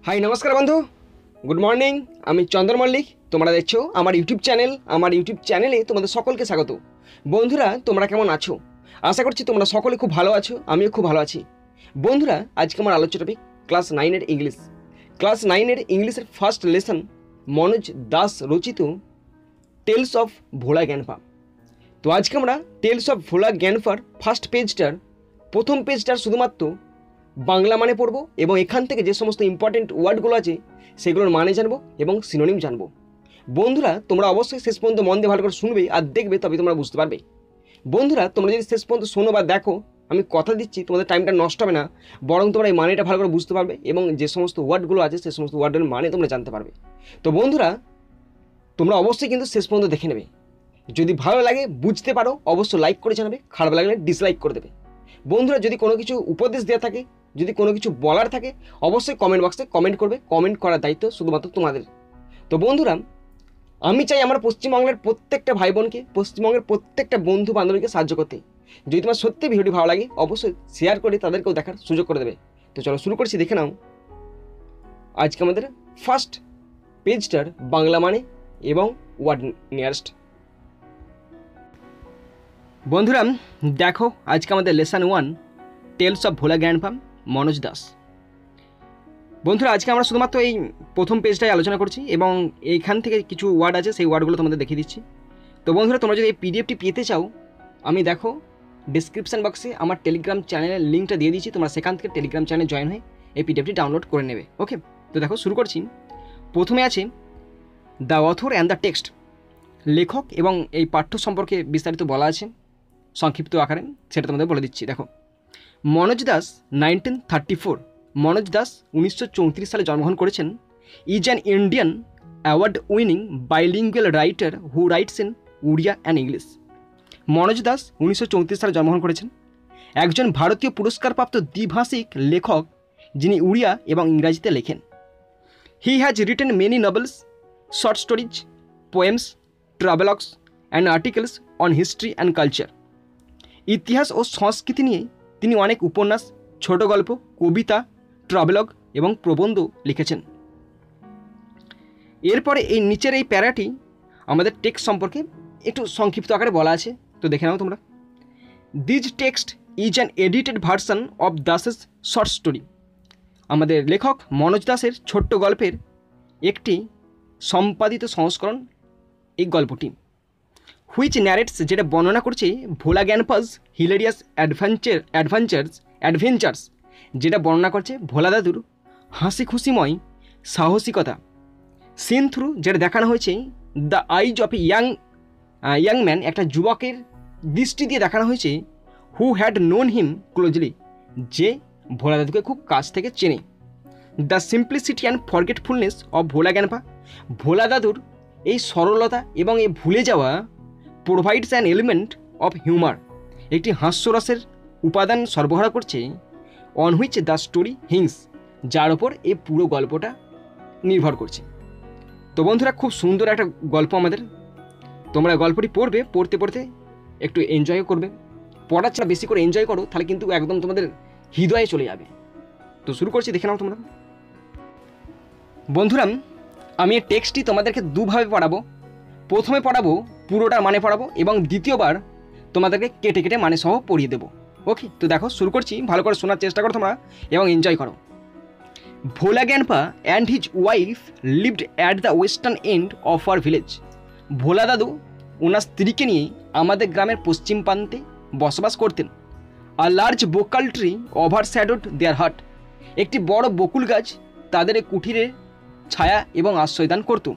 High নমস্কার বন্ধু, good morning. আমি চন্দন মল্লিক। তোমরা দেখছো আমার ইউটিউব চ্যানেল। আমার ইউটিউব চ্যানেলে তোমাদের সকলকে স্বাগত। বন্ধুরা, তোমরা কেমন আছো? আশা করছি তোমরা সকলে খুব ভালো আছো, আমিও খুব ভালো আছি। বন্ধুরা, আজকে আমার আলোচ্য টপিক ক্লাস 9-এর ইংলিশ। ক্লাস 9-এর ইংলিশের ফার্স্ট লেসন মনোজ দাস রচিত টেলস অফ ভোলা জ্ঞানপা। তো আজকে আমরা টেলস অফ ভোলা জ্ঞানপার ফার্স্ট প্রথম পেজটার শুধুমাত্র বাংলা মানে পড়বো এবং এখান থেকে যে সমস্ত ইম্পর্টেন্ট ওয়ার্ডগুলো আছে সেগুলোর মানে জানবো এবং সিনোনিম জানবো। বন্ধুরা, তোমরা অবশ্যই শেষ পর্যন্ত মন দিয়ে ভালো করে শুনবে আর দেখবে, তবে তোমরা বুঝতে পারবে। বন্ধুরা, তোমরা যদি শেষ পর্যন্ত শোনো বা দেখো, আমি কথা দিচ্ছি তোমাদের টাইমটা নষ্ট হবে না, বরং তোমরা এই মানেটা ভালো করে বুঝতে পারবে এবং যে সমস্ত ওয়ার্ডগুলো আছে সেই সমস্ত ওয়ার্ডের মানে তোমরা জানতে পারবে। তো বন্ধুরা, তোমরা অবশ্যই কিন্তু শেষ পর্যন্ত দেখে নেবে। যদি ভালো লাগে, বুঝতে পারো, অবশ্যই লাইক করে জানাবে, খারাপ লাগলে ডিসলাইক করে দেবে। বন্ধুরা, যদি কোনো কিছু উপদেশ দেওয়া থাকে, যদি কোনো কিছু বলার থাকে, অবশ্যই কমেন্ট বক্সে কমেন্ট করবে। কমেন্ট করার দায়িত্ব শুধুমাত্র তোমাদের। তো বন্ধুরা, আমি চাই আমার পশ্চিমবঙ্গের প্রত্যেকটা ভাই বোনকে, পশ্চিমবঙ্গের প্রত্যেকটা বন্ধু বান্ধবীকে সাহায্য করতে। যদি তোমার সত্যি ভিডিওটি ভালো লাগে, অবশ্যই শেয়ার করে তাদেরকেও দেখার সুযোগ করে দেবে। তো চলো শুরু করছি, দেখে নাও আজকে আমাদের ফার্স্ট পেজটার বাংলা মানে এবং ওয়ার্ড নিয়ারেস্ট। বন্ধুরা দেখো, আজকে আমাদের lesson 1 tales of Bhola জ্ঞানপা, Manoj Das. বন্ধুরা, আজকে আমরা শুধুমাত্র এই প্রথম পেজটাই আলোচনা করছি এবং এইখান থেকে কিছু ওয়ার্ড আছে, সেই ওয়ার্ডগুলো তোমাদের দেখিয়ে দিচ্ছি। তো বন্ধুরা, তোমরা যদি এই পিডিএফটি পেতে চাও, আমি দেখো ডিসক্রিপশান বক্সে আমার টেলিগ্রাম চ্যানেলের লিঙ্কটা দিয়ে দিচ্ছি। তোমরা সেখান থেকে টেলিগ্রাম চ্যানেলে জয়েন হয়ে এই পিডিএফটি ডাউনলোড করে নেবে। ওকে, তো দেখো শুরু করছি। প্রথমে আছে the author and the text. লেখক এবং এই পাঠ্য সম্পর্কে বিস্তারিত বলা আছে সংক্ষিপ্ত আকারে, সেটা তোমাদের বলে দিচ্ছি। দেখো, মনোজ দাস 1934, মনোজ দাস 1934 সালে জন্মগ্রহণ করেছেন। Is an Indian award winning bilingual writer who writes in Odia and English. Manoj Das 1934 সালে জন্মগ্রহণ করেছেন, একজন ভারতীয় পুরস্কারপ্রাপ্ত দ্বিভাষিক লেখক যিনি উড়িয়া এবং ইংরাজিতে লেখেন। He has written many novels, short stories, poems, travelogues and articles on history and culture. ইতিহাস ও সংস্কৃতি নিয়ে তিনি অনেক উপন্যাস, ছোট গল্প, কবিতা, ট্রাভেলগ এবং প্রবন্ধ লিখেছেন। এরপরে এই নিচের এই প্যারাটি আমাদের টেক্সট সম্পর্কে একটু সংক্ষিপ্ত আকারে বলা আছে, তো দেখে নাও তোমরা। This text is an edited version of Das's short story. আমাদের লেখক মনোজ দাসের ছোট্ট গল্পের একটি সম্পাদিত সংস্করণ এই গল্পটি। হুইচ ন্যারেটস, যেটা বর্ণনা করছে ভোলা জ্ঞানপাস হিলেরিয়াস অ্যাডভেঞ্চার্স, যেটা বর্ণনা করছে ভোলা দাদুর হাসি খুশিময় সাহসিকতা। সিন থ্রু, যেটা দেখানো হয়েছে the eyes of a young man, একটা যুবকের দৃষ্টি দিয়ে দেখানো হয়েছে who had known him closely, যে ভোলা দাদুকে খুব কাছ থেকে চেনে। The simplicity and forgetfulness of Bhola জ্ঞানপা, ভোলা দাদুর এই সরলতা এবং এই ভুলে যাওয়া provides an element of humour, একটি হাস্যরসের উপাদান সরবরাহ করছে। On which the story hinges, যার ওপর এই পুরো গল্পটা নির্ভর করছে। তো বন্ধুরা, খুব সুন্দর একটা গল্প আমাদের। তোমরা গল্পটি পড়বে, পড়তে পড়তে একটু এনজয়ও করবে। পড়ার ছাড়া বেশি করে এনজয় করো, তাহলে কিন্তু একদম তোমাদের হৃদয়ে চলে যাবে। তো শুরু করছি, দেখে নাও তোমরা। বন্ধুরা, আমি এই টেক্সটটি তোমাদেরকে দুভাবে পড়াবো। প্রথমে পড়াবো পুরোটার মানে পড়াবো এবং দ্বিতীয়বার তোমাদেরকে কেটে কেটে মানে সহ পড়িয়ে দেবো। ওকে, তো দেখো শুরু করছি, ভালো করে শোনার চেষ্টা করো তোমরা এবং এনজয় করো। Bhola জ্ঞানপা and his wife lived at the western end of our village. Bhola দাদু ওনার স্ত্রীকে নিয়ে আমাদের গ্রামের পশ্চিম প্রান্তে বসবাস করতেন। আ লার্জ বোকাল ট্রি ওভারশ্যাডোড দেয়ার হাট, একটি বড় বকুল গাছ তাদের কুঠিরে ছায়া এবং আশ্রয় দান করত।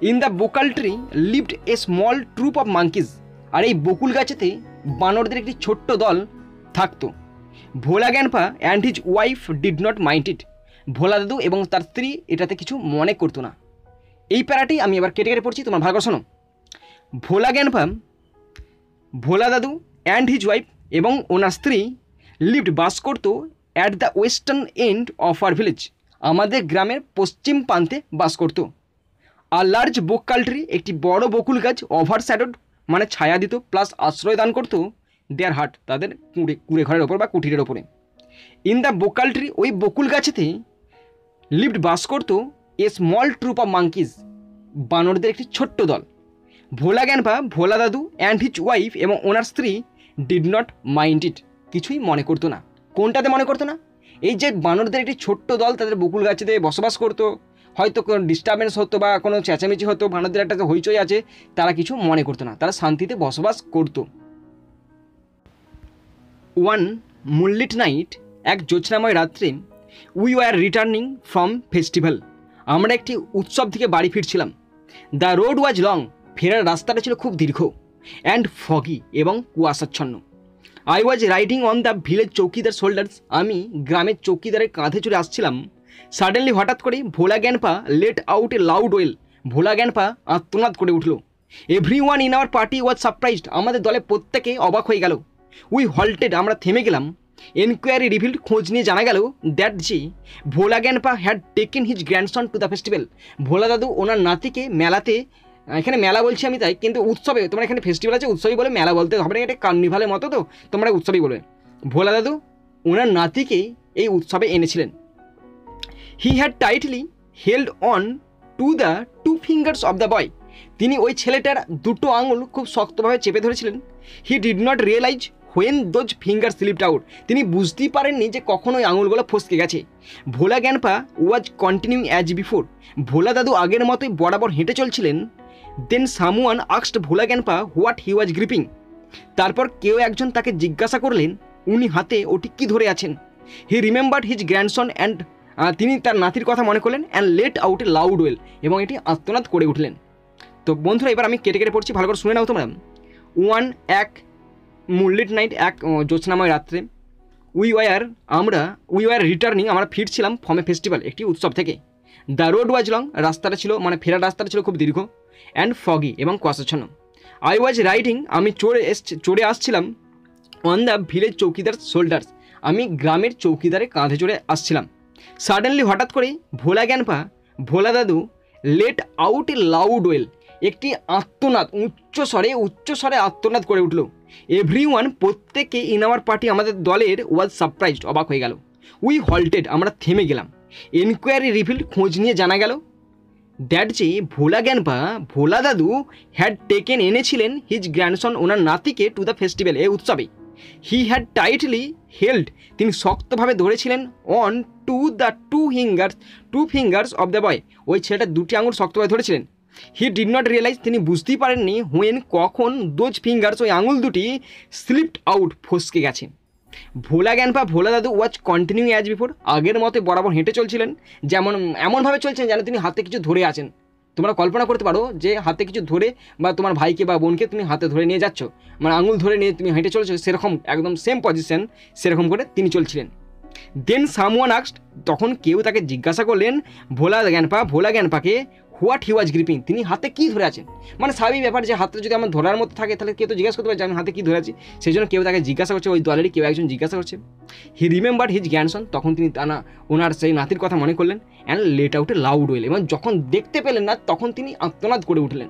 In the bakul tree lived a small troop of monkeys, আর এই বকুল গাছেতে বানরদের একটি ছোট্ট দল থাকতো। Bhola জ্ঞানপা and his wife did not mind it, Bhola দাদু এবং তার স্ত্রী এটাতে কিছু মনে করতো না। এই প্যারাটি আমি এবার কেটে কেটে পড়ছি, তোমার ভালো করে শোনো। ভোলা জ্ঞানপা, ভোলা দাদু অ্যান্ড হিজ ওয়াইফ এবং ওনার স্ত্রী লিভড, বাস করতো at the western end of our village, আমাদের গ্রামের পশ্চিম প্রান্তে বাস করতো। আর লার্জ বোকাল ট্রি, একটি বড় বকুল গাছ, ওভারশ্যাডোড মানে ছায়া দিত, প্লাস আশ্রয় দান করতো দেয়ার হাট, তাদের কুড়ে ঘরের ওপর বা কুঠিরের ওপরে। ইন দ্য বোকাল ট্রি, ওই বকুল গাছেতে লিভড বাস করতো এ স্মল ট্রুপ অফ মাঙ্কিজ, বানরদের একটি ছোট্ট দল। ভোলা গ্যানপা, ভোলা দাদু অ্যান্ড হিজ ওয়াইফ এবং ওনার স্ত্রী ডিড নট মাইন্ড ইট, কিছুই মনে করতো না। কোনটাতে মনে করতো না? এই যে বানরদের একটি ছোট্ট দল তাদের বকুল গাছেতে বসবাস করতো, হয়তো কোনো ডিস্টারবেন্স হতো বা কোনো চেঁচামেচি হতো, বানরদের একটা হইচই আছে, তারা কিছু মনে করতো না, তারা শান্তিতে বসবাস করতো। ওয়ান মুনলিট নাইট, এক জ্যোৎস্নাময় রাত্রে, we were returning from festival, আমরা একটি উৎসব থেকে বাড়ি ফিরছিলাম। দ্য রোড ওয়াজ লং, ফেরার রাস্তাটা ছিল খুব দীর্ঘ, অ্যান্ড ফগি এবং কুয়াশাচ্ছন্ন। I was riding on the village chowkidar shoulders, আমি গ্রামের চৌকিদারের কাঁধে চড়ে আসছিলাম। সাডেনলি, হঠাৎ করে Bhola Gyanpa let out a loud wail, Bhola Gyanpa আত্মনাদ করে উঠল। Every one in our party was surprised, আমাদের দলে প্রত্যেকে অবাক হয়ে গেল। উই হল্টেড, আমরা থেমে গেলাম। এনকোয়ারি রিভিল্ড, খোঁজ নিয়ে জানা গেল দ্যাট জি Bhola Gyanpa had taken his grandson to the festival, Bhola দাদু ওনার নাতিকে মেলাতে, এখানে মেলা বলছি আমি তাই, কিন্তু উৎসবে, তোমরা এখানে ফেস্টিভ্যাল আছে উৎসবই বলে, মেলা বলতে হবে না, এটা কার্নিভালের মতো, তো তোমরা উৎসবই বলবে। ভোলা দাদু ওনার নাতিকে এই উৎসবে এনেছিলেন। He had tightly held on to the two fingers of the boy, তিনি ওই ছেলেটার দুটো আঙুল খুব শক্তভাবে চেপে ধরেছিলেন। He did not realise when those finger slipped out, তিনি বুঝতেই পারেননি যে কখন ওই আঙুলগুলো ফসকে গেছে। Bhola Gyanpa was continuing as before, Bhola দাদু আগের মতোই বরাবর হেঁটে চলছিলেন। Then someone asked Bhola Gyanpa what he was gripping, তারপর কেউ একজন তাকে জিজ্ঞাসা করলেন উনি হাতে ওটি কী ধরে আছেন। হি রিমেম্বার্ড হিজ গ্র্যান্ডসন অ্যান্ড, তিনি তার নাতির কথা মনে করলেন, and let out a loud well, এবং এটি আত্মনাদ করে উঠলেন। তো বন্ধুরা এবার আমি কেটে কেটে পড়ছি, ভালো করে শুনে নাও তোমরা। ওয়ান, এক মুনলিট নাইট, এক জ্যোৎস্নাময় রাত্রে, উই ওয়ার রিটার্নিং, আমরা ফিরছিলাম ফ্রম এ ফেস্টিভ্যাল, একটি উৎসব থেকে। দ্য রোড ওয়াজ লং, রাস্তাটা ছিল, মানে ফেরার রাস্তাটা ছিল খুব দীর্ঘ, অ্যান্ড ফগি এবং কুয়াশাচ্ছন্ন। আই ওয়াজ রাইডিং, আমি চড়ে আসছিলাম। On the village chowkidar shoulders, আমি গ্রামের চৌকিদারের কাঁধে চড়ে আসছিলাম। সাডেনলি, হঠাৎ করে ভোলা গ্যানপা, ভোলা দাদু late out a loud well, একটি আত্মনাদ, উচ্চস্বরে আত্মনাদ করে উঠল। এভরি ওয়ান, প্রত্যেকে ইন আওয়ার পার্টি, আমাদের দলের, ওয়াজ সারপ্রাইজড, অবাক হয়ে গেল। উই হল্টেড, আমরা থেমে গেলাম। এনকোয়ারি রিভিল্ড, খোঁজ নিয়ে জানা গেল দ্যাট যে ভোলা গ্যানপা, ভোলা দাদু হ্যাড টেকেন, এনেছিলেন হিজ গ্র্যান্ডসন, ওনার নাতিকে, টু দ্য ফেস্টিভ্যাল, এই উৎসবে। হি হ্যাড টাইটলি হেল্ড, তিনি শক্তভাবে ধরেছিলেন, on to the two fingers of the boy, ওই ছেলেটা দুটি আঙুল শক্তভাবে ধরেছিলেন। হি ডিড নট রিয়েলাইজ, তিনি বুঝতেই পারেননি, হোয়েন, কখন, দোজ ফিঙ্গার্স, ওই আঙুল দুটি স্লিপড আউট, ফসকে গেছে। ভোলা গ্যানপা, ভোলা দাদু ওয়াজ কন্টিনিউ অ্যাজ বিফোর, আগের মতে বরাবর হেঁটে চলছিলেন, যেমন এমনভাবে চলছেন যেন তিনি হাতে কিছু ধরে আছেন। তোমরা কল্পনা করতে পারো যে হাতে কিছু ধরে, বা তোমার ভাইকে বা বোনকে তুমি হাতে ধরে নিয়ে যাচ্ছ, মানে আঙুল ধরে নিয়ে তুমি হেঁটে চলছো, সেরকম একদম সেম পজিশন, সেরকম করে তিনি চলছিলেন। দেন সামওয়ান আস্কড, তখন কেউ তাকে জিজ্ঞাসা করলেন ভোলা গ্যানপাকে হোয়াট হি ওয়াজ গ্রিপিং, তিনি হাতে কী ধরে আছেন। মানে স্বাভাবিক ব্যাপার যে হাতে যদি আমার ধরার মতো থাকে তাহলে কেউ তো জিজ্ঞাসা করতে পারে যে আমি হাতে কী ধরে আছি, সেই জন্য কেউ তাকে জিজ্ঞাসা করছে, ওই দলেরই কেউ একজন জিজ্ঞাসা করছে। হি রিমেম্বার্ড হিজ গ্র্যান্ডসন, তখন তিনি ওনার সেই নাতির কথা মনে করলেন, and let out a loud well, এবং যখন দেখতে পেলেন না তখন তিনি আত্মনাদ করে উঠলেন।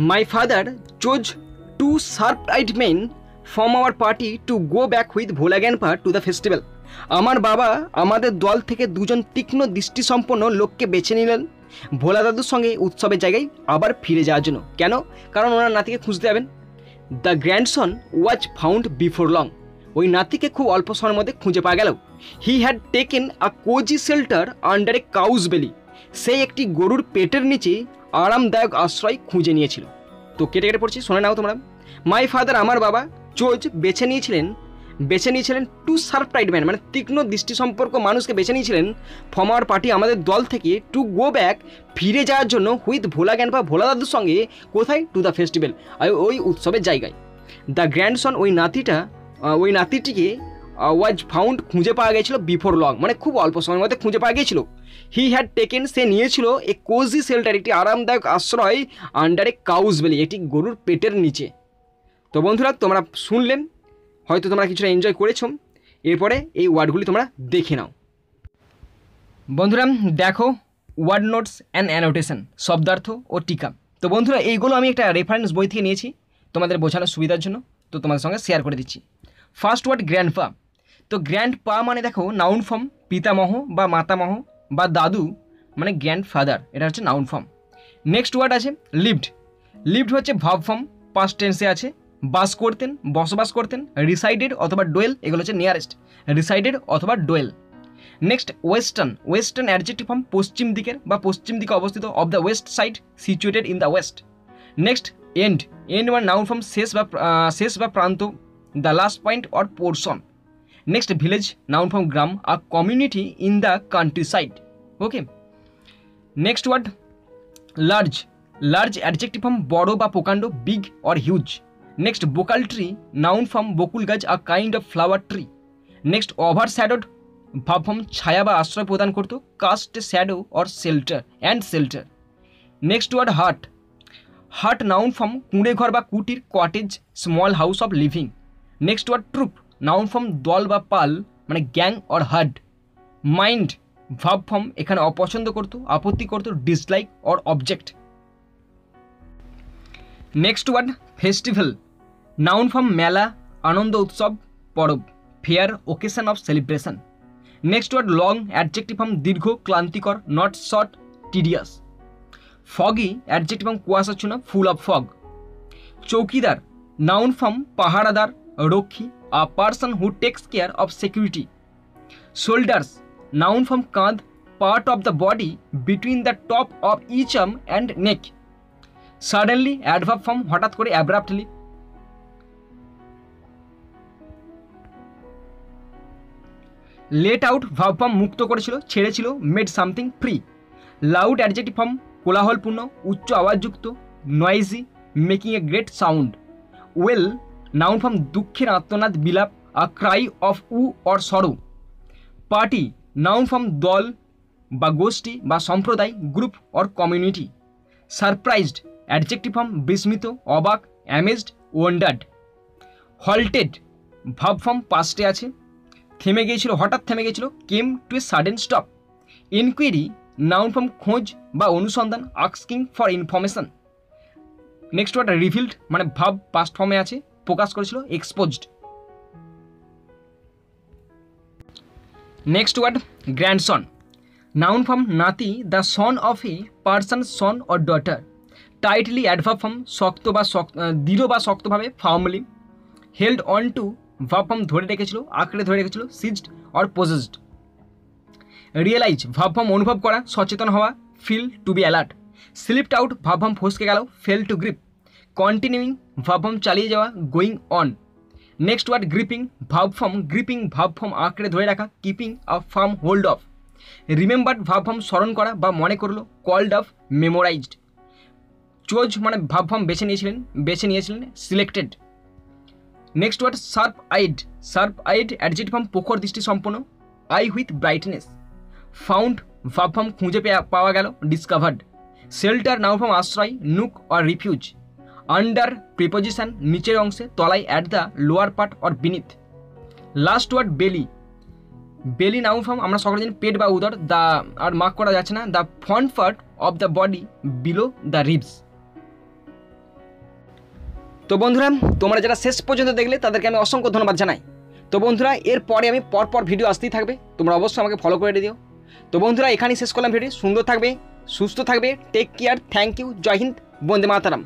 My father chose two sharp-eyed men from our party to go back with Bhola Gyanpa to the festival, আমার বাবা আমাদের দল থেকে দুজন তীক্ষ্ণ দৃষ্টিসম্পন্ন লোককে বেছে নিলেন ভোলা দাদুর সঙ্গে উৎসবের জায়গায় আবার ফিরে যাওয়ার জন্য। কেন? কারণ ওনার নাতিকে খুঁজতে যাবেন। The grandson was found before long, ওই নাতিকে খুব অল্প সময়ের মধ্যে খুঁজে পাওয়া গেল। He had taken a cosy shelter under a cow's belly, সেই একটি গরুর পেটের নিচে আরামদায়ক আশ্রয় খুঁজে নিয়েছিল। তো কেটে কেটে পড়ছি, শোনে নাও তোমরা। মাই ফাদার, আমার বাবা, চোজ বেছে নিয়েছিলেন টু শার্প-আইড ম্যান, মানে তীক্ষ্ণ দৃষ্টি সম্পর্ক মানুষকে বেছে নিয়েছিলেন ফ্রম আওয়ার পার্টি, আমাদের দল থেকে, টু গো ব্যাক, ফিরে যাওয়ার জন্য, উইথ ভোলা গ্যানপা, ভোলা দাদুর সঙ্গে, কোথায়? টু দ্য ফেস্টিভ্যাল, ওই উৎসবের জায়গায়। দ্য গ্র্যান্ডসন, ওই নাতিটিকে ওয়াজ ফাউন্ড, খুঁজে পাওয়া গেছিল, বিফোর লং, মানে খুব অল্প সময়ের মধ্যে খুঁজে পাওয়া গিয়েছিল। হি হ্যাড টেকেন, সে নিয়েছিল, এ কোজি শেল্টার, একটি আরামদায়ক আশ্রয়, আন্ডার এ কাউজ বেলি, একটি গরুর পেটের নিচে। তো বন্ধুরা তোমরা শুনলেন, হয়তো তোমরা কিছুটা এনজয় করেছো। এরপরে এই ওয়ার্ডগুলি তোমরা দেখে নাও। বন্ধুরা দেখো, ওয়ার্ড নোটস অ্যান্ড অ্যানোটেশন, শব্দার্থ ও টিকা। তো বন্ধুরা এইগুলো আমি একটা রেফারেন্স বই থেকে নিয়েছি তোমাদের বোঝানোর সুবিধার জন্য, তো তোমাদের সঙ্গে শেয়ার করে দিচ্ছি। First word grandpa. তো গ্র্যান্ডপা মানে দেখো নাউন ফর্ম পিতামহ বা মাতামহ বা দাদু মানে গ্র্যান্ডফাদার, এটা হচ্ছে নাউন ফর্ম। নেক্সট ওয়ার্ড আছে লিভড। লিভড হচ্ছে ভার্ব ফর্ম, পাস্ট টেন্সে আছে। বাস করতেন, বসবাস করতেন। রিসাইডেড অথবা ডোয়েল, এগুলো হচ্ছে নিয়ারেস্ট, রিসাইডেড অথবা dwell. Next western. Western adjective form, পশ্চিম দিকের বা পশ্চিম দিকে অবস্থিত, of the west side, situated in the west. Next end. End মানে নাউন ফর্ম, শেষ বা প্রান্ত, the last point or portion. Next village, noun form গ্রাম, a community in the countryside. Okay. Next word large. Large adjective form, বড় বা প্রকাণ্ড, big or huge. Next bakul tree, noun form বকুল গাছ, আ kind of flower tree. Next overshadowed, verb form ছায়া বা আশ্রয় প্রদান করতো, cast shadow or shelter and shelter. Next word hut. Hut noun form কুঁড়ে ঘর বা কুটির, cottage, small house of living. Next word troop, noun form দল বা পাল মানে gang or herd. Mind verb form, এখানে অপছন্দ করতো, আপত্তি করতো, dislike or object. Next word festival. Noun form মেলা, আনন্দ উৎসব, পরব, fair, occasion of celebration. Next word long adjective form, দীর্ঘ, ক্লান্তিকর, not short, tedious. Foggy adjective form, কুয়াশাচ্ছন্ন, full of fog. Chowkidar noun form পাহারাদার, রক্ষী, a person who takes care of security. Shoulders noun form কাঁধ, part of the body between the top of each arm and neck. Suddenly adverb form, হঠাৎ করে, abruptly. Let out verb form, মুক্ত করেছিল, ছেড়েছিল, made something free. Loud adjective form, কোলাহলপূর্ণ, উচ্চ আওয়াজযুক্ত, noisy, making এ great sound. Wail noun form দুঃখের আত্মনাদ, বিলাপ, a cry of woe or sorrow. Party noun form দল বা গোষ্ঠী বা সম্প্রদায়, group or community. Surprised adjective form, বিস্মিত, অবাক, amazed, wondered. Halted verb form পাস্টে আছে, থেমে গিয়েছিল, হঠাৎ থেমে গিয়েছিল, came to a sudden stop. Inquiry noun form খোঁজ বা অনুসন্ধান, asking for information. Next word revealed মানে ভার্ব পাস্ট ফর্মে আছে, প্রকাশ করেছিল, exposed. Next word grandson. Noun form নাতি, the son of a person, son or daughter. Tightly adverb form শক্ত বা দৃঢ় বা শক্তভাবে, firmly. Held on to verb form ধরে রেখেছিল, আঁকড়ে ধরে রেখেছিল, seized or possessed. Realise verb form অনুভব করা, সচেতন হওয়া, feel, to be alert. Slipped out verb form ফসকে গেল, fail to grip. Continuing verb form চালিয়ে যাওয়া, going on. Next word gripping verb form, gripping verb form আঁকড়ে ধরে রাখা, keeping a firm hold of. Remembered verb form স্মরণ করা বা মনে করলো, কল্ড অফ, মেমোরাইজড। চোজ মানে ভার্ব ফর্ম বেছে নিয়েছিলেন, selected. Next word sharp eyed. Sharp eyed adjective form প্রখর দৃষ্টি সম্পন্ন, eye with brightness. Found verb form খুঁজে পাওয়া গেল, ডিসকভার্ড। শেল্টার নাউন ফর্ম আশ্রয়, nook or refuge. Under preposition নিচের অংশে, তলায়, at the lower part or beneath. Last word belly. Belly noun form আমরা সকলে জানি পেট বা উদর, দ্য আর মার্ক করা যাচ্ছে না, the front part of the body below the ribs. তো বন্ধুরা তোমরা যারা শেষ পর্যন্ত দেখলে তাদেরকে আমি অসংখ্য ধন্যবাদ জানাই। তো বন্ধুরা এরপরে আমি পরপর ভিডিও আসতেই থাকবে, তোমরা অবশ্যই আমাকে ফলো করে দিও। তো বন্ধুরা এখানেই শেষ করলাম ভিডিও। সুন্দর থাকবে, সুস্থ থাকবে, টেক কেয়ার, থ্যাংক ইউ, জয় হিন্দ, বন্দে মাতারাম।